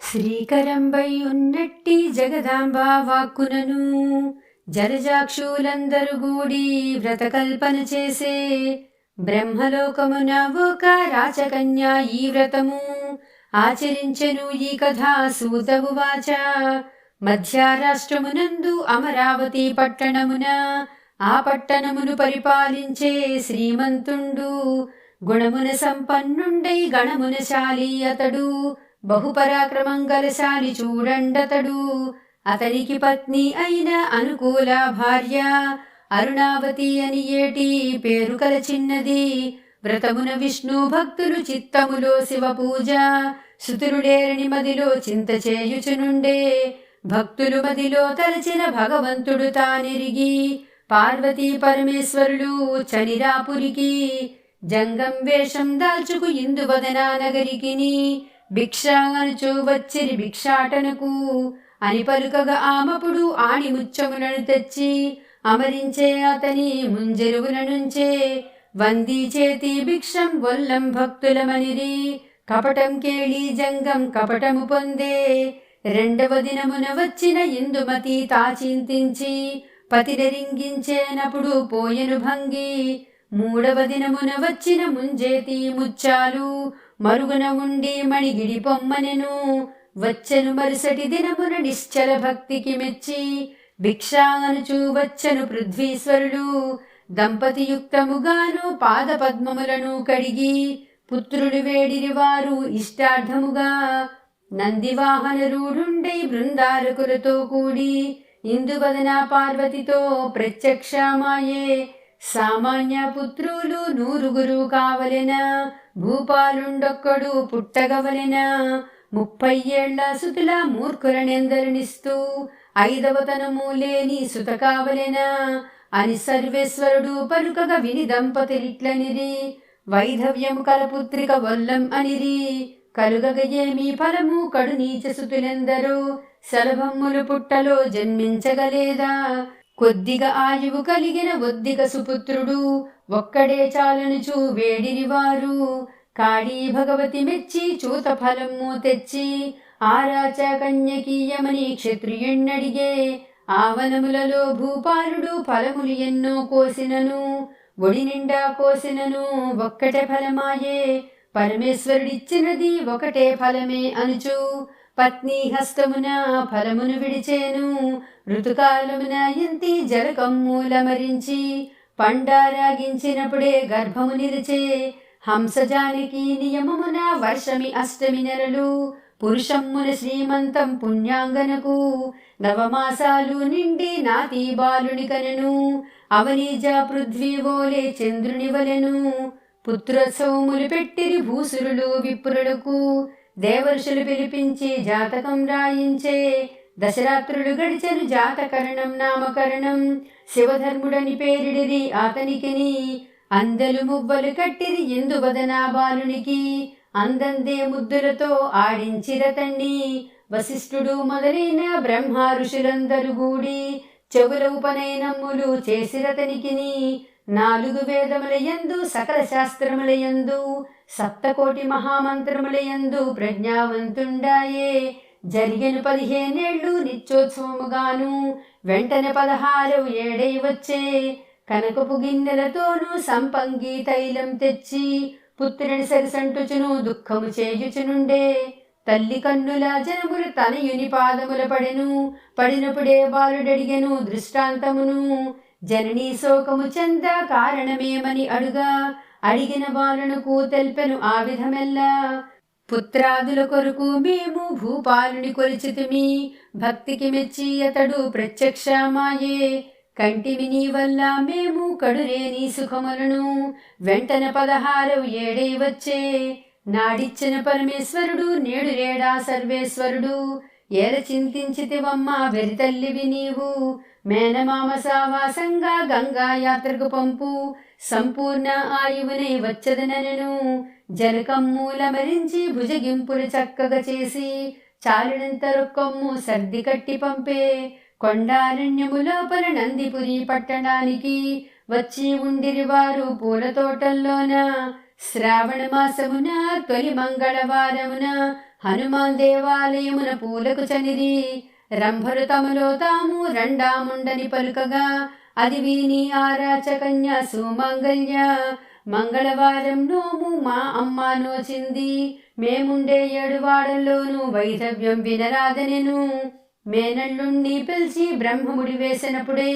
శ్రీకరంబై ఉన్నట్టి జగదాంబా వాక్కునను జలజాక్షులందరు గూడి వ్రతకల్పన చేసే బ్రహ్మలోకమున ఒక రాచకన్య ఈ వ్రతము ఆచరించెను. ఈ కథ సూత ఉవాచ. మధ్యరాష్ట్రమునందు అమరావతి పట్టణమున ఆ పట్టణమును పరిపాలించే శ్రీమంతుండు గుణమున సంపన్నుండై గణమున శాలి అతడు బహుపరాక్రమం గలశాలి చూడండతడు. అతనికి పత్ని అయిన అనుకూల భార్య అరుణావతి అని ఏటి పేరు కల చిన్నది. వ్రతమున విష్ణు భక్తులు చిత్తములో శివ పూజ సుతురుడేరని మదిలో చింత చేయుచునుండే. భక్తులు మదిలో తలచిన భగవంతుడు తానెరిగి పార్వతీ పరమేశ్వరులు చనిరాపురికి జంగం వేషం దాల్చుకు ఇందువదనా నగరికిని భిక్షా అనుచు వచ్చిరి భిక్షాటనకు అని పలుకగా ఆమపుడు ఆణి ముచ్చములను తెచ్చి అమరించే అతని ముంజెరువుల నుంచే వందీ చేతి భిక్షం వల్లం భక్తులమనిరి. కపటం కేళి జంగం కపటము పొందే. రెండవ దినమున వచ్చిన ఇందుమతి తాచింతించి పతినరింగించేనప్పుడు పోయెను భంగి. మూడవ దినమున వచ్చిన ముంజేతి ముచ్చాలు మరుగున ఉండి మణిగిడి పొమ్మనెను. వచ్చెను మరుసటి దినమున నిశ్చల భక్తికి మెచ్చి భిక్షా అనుచు వచ్చెను పృథ్వీశ్వరుడు. దంపతియుక్తముగాను పాద పద్మములను కడిగి పుత్రుడు వేడిరి వారు ఇష్టార్థముగా. నందివాహనరూఢుండై బృందారకులతో కూడి ఇందువదన పార్వతితో ప్రత్యక్షమాయే. సామాన్య పుత్రులు నూరుగురు కావలెనా భూపాలుండొక్కడు పుట్టగవలెనా. 30 ఏళ్ల సుతుల మూర్ఖులనెందరినిస్తూ 5వ తనము లేని సుత కావలెనా అని సర్వేశ్వరుడు పలుకగా విని దంపతులిట్లనిరి. వైధవ్యము కల పుత్రిక వల్లం అనిరి. కలుగగ ఏమి ఫలము కడు నీచ సుతులెందరో శలభమ్ములు పుట్టలో జన్మించగలేదా. కొద్దిగా ఆయువు కలిగిన ఒద్దిక సుపుత్రుడు ఒక్కడే చాలనుచు వేడిరి వారు. కాళీ భగవతి మెచ్చి చూత ఫలము తెచ్చి ఆరాచ కన్యకీయమని క్షత్రియుణ్ణడిగే. ఆవనములలో భూపాలుడు ఫలములు ఎన్నో కోసినను ఒడి నిండా కోసినను ఒక్కటే ఫలమాయే. పరమేశ్వరుడిచ్చినది ఒకటే ఫలమే అనుచు పత్ని హస్తమున ఫలమును విడిచేను. ఋతుకాలమున ఇంతి జలకమ్మూలమరించి పండారాగించినప్పుడే గర్భము నిలిచే. హంసజానికి నియమమున వర్షమి అష్టమి నెలలు పురుషమ్మున శ్రీమంతం పుణ్యాంగనకు. నవమాసాలు నిండి నాతి బాలుని కనెను. అవనీజ పృథ్వీ ఓలే చంద్రుని వలెను. పుత్రోత్సవములు పెట్టిరి భూసురులు విప్రులకు. దేవర్షులు పిలిపించి జాతకం రాయించే. దశరాత్రులు గడిచెను జాతకరణం నామకరణం. శివధర్ముడని పేరిడిరి అతనికిని. అందెలు మువ్వలు కట్టిరి ఇందువదనా బాలునికి. అందందే ముద్దులతో ఆడించిరతండి. వశిష్ఠుడు మొదలైన బ్రహ్మ ఋషులందరూ గూడి చెవుల ఉపనయనములు చేసిరతనికిని. 4 వేదములయందు సకల శాస్త్రములయందు సప్తకోటి మహామంత్రములయందు ప్రజ్ఞావంతుండాయే. జరిగెను 15 ఏళ్ళు నిత్యోత్సవముగాను. వెంటనే 16వ ఏడై వచ్చే. కనకపు గిన్నెలతోనూ సంపంగి తైలం తెచ్చి పుత్రుని సరిసంటుచును దుఃఖము చేయుచునుండే. తల్లి కన్నుల జనములు తనయుని పాదముల పడెను. పడినప్పుడే బాలుడడిగెను దృష్టాంతమును. జననీ శోకము చెంద కారణమేమని అడుగా అడిగిన బాలునకు తెల్పెను ఆ విధమెల్లా. పుత్రాదుల కొరకు మేము భూపాలుని కొలిచితిమి. భక్తికి మెచ్చి అతడు ప్రత్యక్షమాయే. కంటిమి నీ వల్ల మేము కడురేని సుఖములను. వెంటనే 16వ ఏడై వచ్చే. నాడిచ్చిన పరమేశ్వరుడు నేడు రేడా సర్వేశ్వరుడు. ఏల చింతించితివమ్మ వెరితల్లివి నీవు. మేనమామ సావాసంగా గంగా యాత్రకు పంపు. సంపూర్ణ ఆయువునై వచ్చదనను. జలకమ్మూలమరించి భుజగింపులు చక్కగా చేసి చాలినంత రొక్కమ్ము సర్ది కట్టి పంపే. కొండారణ్యము లోపల నందిపురి పట్టణానికి వచ్చి ఉండిరి వారు పూల తోటల్లోన. శ్రావణ మాసమున తొలి మంగళవారమున హనుమాన్ దేవాలయమున పూలకు చనిరి. రంభరు తమలో తాము రెండాముండని పలుకగా అది విని ఆరాచకన్య సుమంగళ్య మంగళవారం నోము మా అమ్మ నోచింది. మేముండే 7 వాడల్లోనూ వైధవ్యం వినరాదనెను. మేనల్లుణ్ణి పిలిచి బ్రహ్మముడి వేసినప్పుడే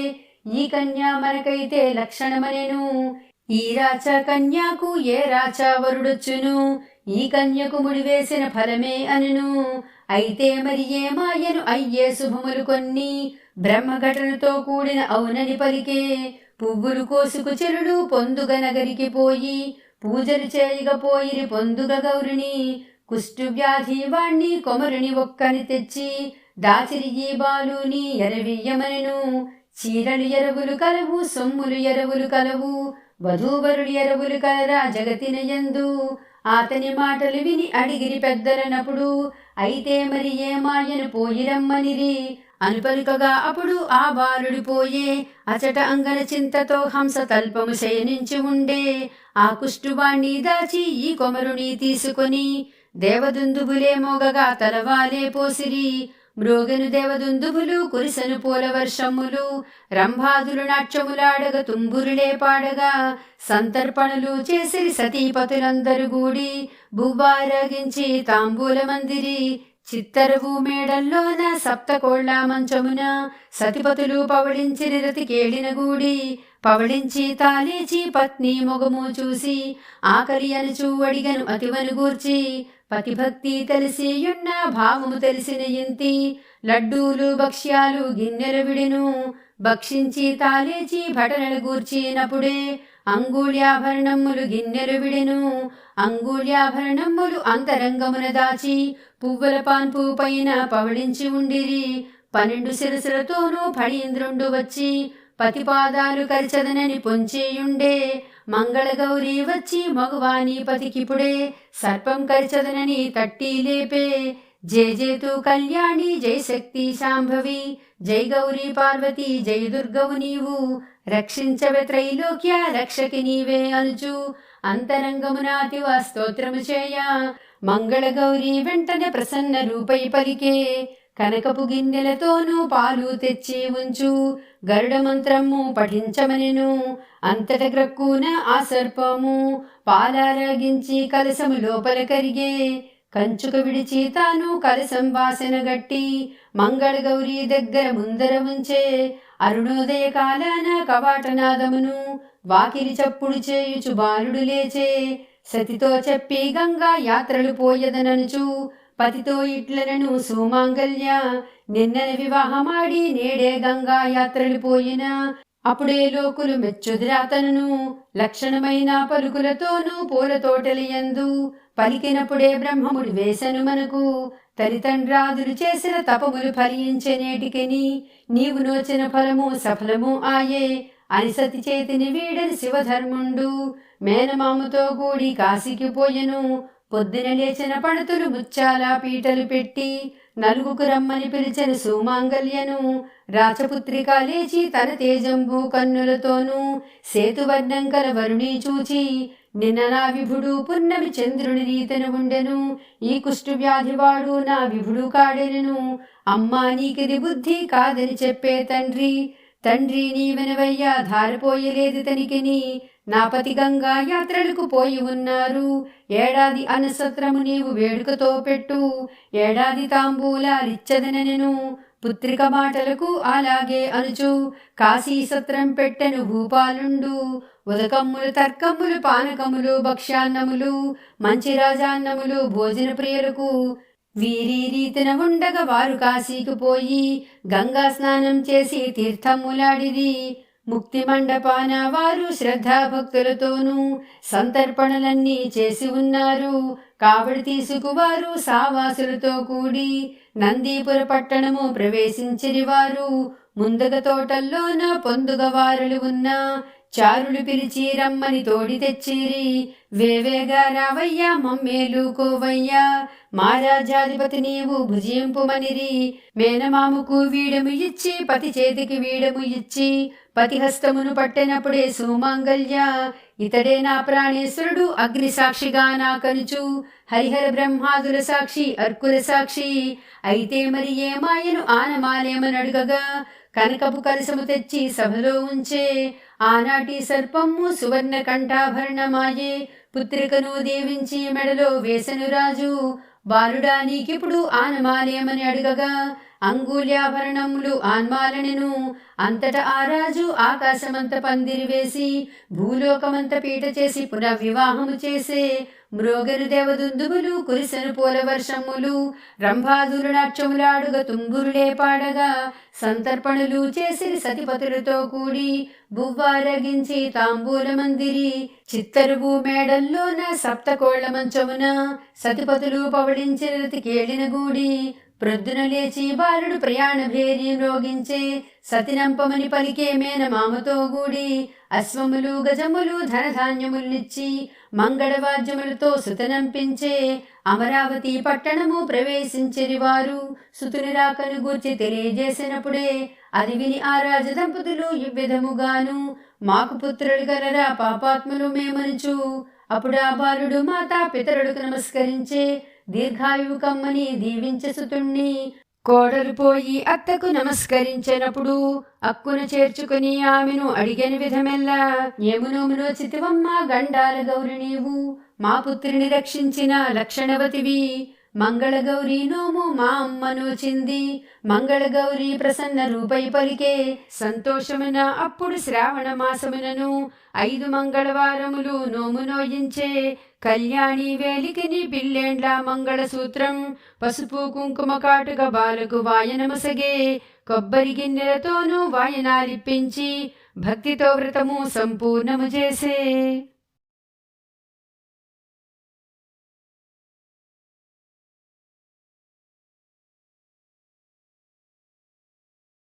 ఈ కన్య మనకైతే లక్షణమనెను. ఈ రాచ కన్యాకు ఏ రాచా వరుడొచ్చును, ఈ కన్యకు ముడివేసిన ఫలమే అనును. అయితే మరి ఏమాయను అయ్యే శుభములు కొన్ని, బ్రహ్మఘటనతో కూడిన అవునని పలికే. పువ్వులు కోసుకు చెరుడు పొందుగ నగరికి పోయి, పూజలు చేయగపోయిరి పొందుగ గౌరిని. కుష్టు వ్యాధి వాణ్ణి కొమరుని ఒక్కని తెచ్చి, దాచిరి ఈ బాలుని ఎరవియ్యమనెను. చీరలు ఎరవులు కలవు, సొమ్ములు ఎరవులు కలవు, వధూవరులు ఎరవులు కలరా జగతినయందు. అతని మాటలు విని అడిగిరి పెద్దలనప్పుడు, అయితే మరి ఏమాయను పోయిరమ్మనిరి అనుపలుకగా. అప్పుడు ఆ బాలుడి పోయే, అచట అంగన చింతతో హంస తల్పము శయనించి ఉండే. ఆ కుష్టువాణ్ణి దాచి ఈ కొమరుని తీసుకొని, దేవదుందుబులే మోగగా తలవాలే పోసిరి. మ్రోగను దేవదుందుబులు కురిసెను పూల వర్షములు, రంభాదులు నాట్యములాడగ తుంబురులే పాడగా. సంతర్పణలు చేసిరి సతీపతులందరూ గూడి, బువ్వారగించి తాంబూల మందిరి. చిత్తరువు మేడల్లోన సప్తకోళ్ల మంచమున, సతిపతులు పవళించిరి రతి కేళిన గూడి. పవళించి తాలేచి పత్ని మొగము చూసి, ఆకలి అనుచూ అడిగను అతివను గూర్చి. పతిభక్తి తెలిసియున్న భావము తెలిసిన ఇంతి, లడ్డూలు భక్ష్యాలు గిన్నెలు విడిను. భక్షించి తాలేచి భటనలు గూర్చినప్పుడే, అంగుళ్యాభరణములు గిన్నెలు విడెను. అంగుళ్యాభరణములు అంతరంగమున దాచి, పువ్వుల పాన్పు పైన పవళించి ఉండిరి. 12 శిరసులతోనూ ఫణీంద్రుండు వచ్చి, పతిపాదాలు కరిచదనని పొంచేయుండే. మంగళగౌరి వచ్చి మగువాని పతికిపుడే, సర్పం కరిచదనని తట్టి లేపే. జయ జయతు కళ్యాణి జయ శక్తి శాంభవి, జై గౌరీ పార్వతి జయ దుర్గవు నీవు. రక్షించవే త్రైలోక్య రక్షకి నీవే అనుచు, అంతరంగమునాతివ స్తోత్రము చేయ. మంగళగౌరి వెంటనే ప్రసన్న రూపై పలికే, కనకపు గిన్నెలతోనూ పాలు తెచ్చి ఉంచు. గరుడ మంత్రము పఠించమనెను. అంతట గ్రక్కున ఆ సర్పము పాలారగించి కలసము లోపల కరిగే. కంచుక విడిచి తాను కలసం వాసన గట్టి, మంగళగౌరి దగ్గర ముందర ఉంచే. అరుణోదయ కాలాన కవాటనాదమును వాకిలి చప్పుడు చేయుచు బాలుడు లేచే. సతితో చెప్పి గంగా యాత్రలు పోయదననుచు, పతితో ఇట్లనను సుమాంగల్య. నిన్నన వివాహమాడి నేడే గంగా యాత్రలు పోయిన, అప్పుడే లోకులు మెచ్చుదిరాతను. లక్షణమైన పలుకులతోనూ పూల తోటలియందు, పలికినప్పుడే బ్రహ్మముడు వేసను మనకు. తల్లిదండ్రాదులు చేసిన తపములు ఫలించెనేటికిని, నీవు నోచిన ఫలము సఫలము ఆయే. అని సతి చేతిని వీడని శివధర్ముండు, మేనమామతో కూడి కాశీకి పోయెను. పొద్దున లేచిన పడతులు ముచ్చాల పీటలు పెట్టి, నలుగుకు రమ్మని పిలిచిన సుమాంగల్యను. రాచపుత్రిక లేచి తన తేజంబు కన్నులతోనూ, సేతువర్ణం కల వరుణి చూచి, నిన్న నా విభుడు పున్నమి చంద్రుని రీతను ఉండెను. ఈ కుష్టు వ్యాధివాడు నా విభుడు కాడెను. అమ్మా నీకిది బుద్ధి కాదని చెప్పే తండ్రి, తండ్రి నీవెనవయ్యా ధారపోయలేదు తనికిని. నా పతి గంగా యాత్రలకు పోయి ఉన్నారు. ఏడాది అనసత్రము నీవు వేడుకతో పెట్టు, ఏడాది తాంబూలాలిచ్చదనెను. పుత్రిక మాటలకు అలాగే అనుచు, కాశీ సత్రం పెట్టెను భూపాలుండు. ఉదకమ్ములు తర్కమ్ములు పానకములు భక్ష్యాన్నములు, మంచి రాజాన్నములు భోజన ప్రియులకు. వీరి రీతిన ఉండగా వారు కాశీకి పోయి, గంగా స్నానం చేసి తీర్థములాడిరి. ముక్తి మండపాన వారు శ్రద్ధాభక్తులతోనూ సంతర్పణలన్నీ చేసి ఉన్నారు. కావడి తీసుకువారు సావాసులతో కూడి, నందీపుర పట్టణము ప్రవేశించిరి వారు. ముందుగ తోటల్లోన పొందుగ వారులు ఉన్న, చారులు పిలిచి రమ్మని తోడి తెచ్చిరి. వేవేగా రావయ్యా మమ్మేలు కోవయ్యా మా రాజ్యాధిపతి నీవు భుజింపుమనిరి. మేనమాముకు వీడము ఇచ్చి పతి చేతికి వీడము ఇచ్చి పతి హస్తమును పట్టినప్పుడే సుమంగళ్య. ఇతడే నా ప్రాణేశ్వరుడు అగ్ని సాక్షిగా నా కనుచు హరిహర బ్రహ్మాదుల సాక్షి అర్కుల సాక్షి. అయితే మరి ఏ మాయను ఆనమాలేమని అడుగగా కనకపు కలసము తెచ్చి సభలో ఉంచే. ఆనాటి సర్పము సువర్ణ కంఠాభరణమాయే పుత్రికను దీవించి మెడలో వేసెను రాజు. బాలుడా నీకిప్పుడు ఆనమాలేమని అడుగగా అంగుళ్యాభరణములు ఆన్మాలనెను. అంతటా ఆ రాజు ఆకాశమంత పందిరి వేసి భూలోకమంత పీట చేసి పునఃవివాహము చేసే. మ్రోగను దేవదుందుబులు కురిసెను పూల వర్షములు రంభాదులు నాట్యములాడుగ తుంబురులే పాడగా. సంతర్పణులు చేసిరి సతిపతులతో కూడి బువ్వారగించి తాంబూల మందిరి. చిత్తరువు మేడల్లోన సప్తకోళ్ల మంచమున సతిపతులు పవళించిన రతి కేళిన గూడి. ప్రొద్దున లేచి బాలుడు ప్రయాణ భేరి రోగించే సతినంపమని పలికే మేనమామతో గూడి. అశ్వములు గజములు ధనధాన్యములిచ్చి మంగళవాద్యములతో సుతనంపించే. అమరావతి పట్టణము ప్రవేశించిరి వారు సుతుని రాకను గూర్చి తెలియజేసినప్పుడే. అది విని ఆ రాజదంపతులు ఈ విధముగాను మాకు పుత్రులు గలరా పాపాత్ములు మేమనుచు. అప్పుడు ఆ బాలుడు మాతా పితరులకు నమస్కరించే. దీర్ఘాయువు కమ్మని దీవించే సుతుణ్ణి. కోడలు పోయి అత్తకు నమస్కరించినప్పుడు అక్కున చేర్చుకుని ఆమెను అడిగిన విధమెల్లా. ఏమునోమునో చితివమ్మ గండాల గౌరి నీవు మా పుత్రిని రక్షించిన లక్షణవతివి. మంగళగౌరి నోము మా అమ్మనోచింది. మంగళగౌరి ప్రసన్న రూపై పలికే సంతోషమున అప్పుడు శ్రావణ మాసమునను 5 మంగళవారములు నోము నోయించే. కళ్యాణి వేలికిని పిల్లేండ్ల మంగళసూత్రం పసుపు కుంకుమ కాటుక బాలకు వాయనమసగే. కొబ్బరి గిన్నెలతోనూ వాయనాలిప్పించి భక్తితో వ్రతము సంపూర్ణము చేసే.